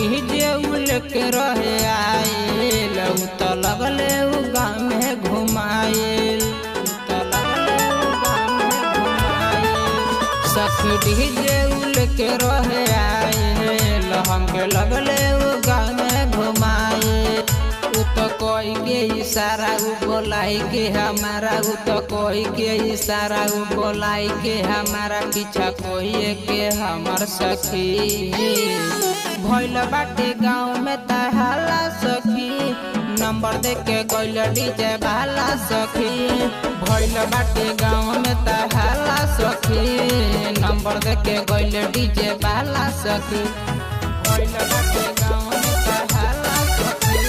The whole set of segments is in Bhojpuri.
डीजे उल के रहे आइल तो लगले उ गाँव में घुमाइल सखी डीजे उल के रहे आइल हमके लगले उ गाँव में घुमाइल उ तो कोई के इशारा उ बोलाई के हमारा उ तो कोई के इशारा उ बोलाई के हमारा पीछा कोई के हमर सखी भइल बाटे गाँव में तहाला सखी नंबर दे के गइल डीजे वाला सखी भइल बाटे गाँव में तहाला सखी नंबर दे के गइल डीजे वाला सखी भइल बाटे गाँव में तहाला सखी।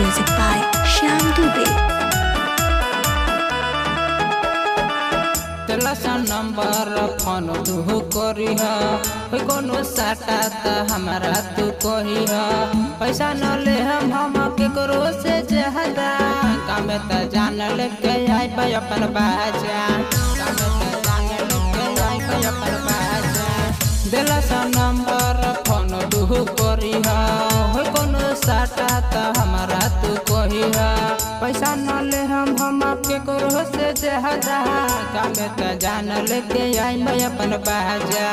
Music by Shyam Dubey. तेलसा नंबर फोन तू करीह कोनो साटा त हमारा तू कहीह पैसा न ले हम केकरो से ज्यादा काम त जान लेके आई अपन बाजा काम त जान लेके आई अपन बाजा तेलसा नंबर फोन तू करीह कोनो साटा त हमारा तू कहीह पैसा न ले हम केकरो से ज्यादा काम त जान लेके आई अपन बाजा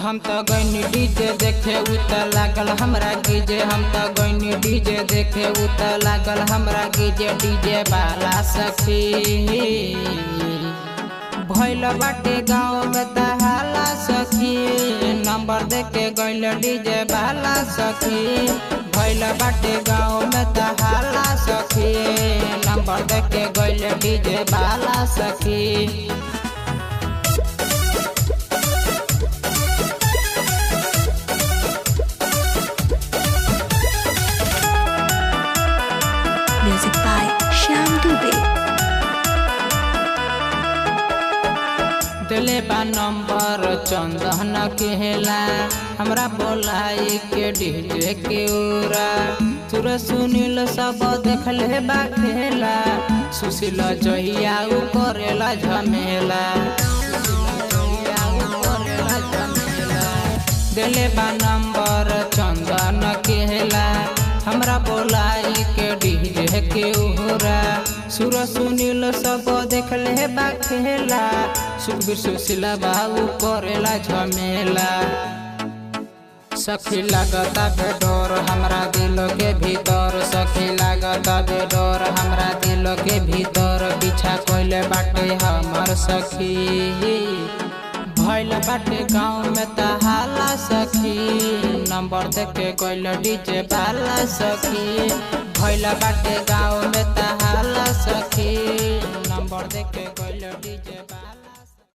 हम तो गईनी डीजे देखे उ त लागल हमरा गीजे हम तो गईनी डीजे देखे उ त लागल हमरा गीजे डीजे वाला सखी भइल बाटे गाँव में तहाला सखी नंबर दे के गइल डीजे वाला सखी भइल बाटे गाँव में तहाला सखी नंबर दे के गइल डीजे वाला सखी। Music by Shyam Dubey. दिले बा नंबर चंदन केला हमरा बोलाई के डीजे के उरा सुर सुनील सब देखले बा खेला सुशील जहिया उ करेला झमेला दिले बा नंबर चंदन केला हमरा बोलाई के डीजे के उरा सुर सुनील सब देखले बा खेला सुखबीर सुशीला बाबू करेला झमेला सखी लागता बेडोर हमरा दिल के भीतर सखी लागता बेडोर हमरा दिल के भीतर पीछा कोइले बाटे हमर सखी भइल बाटे गाँव में तहाला सखी नंबर दे के गइल डीजे वाला सखी भइल बाटे गाँव में तहाला सखी नंबर दे के गइल डीजे वाला।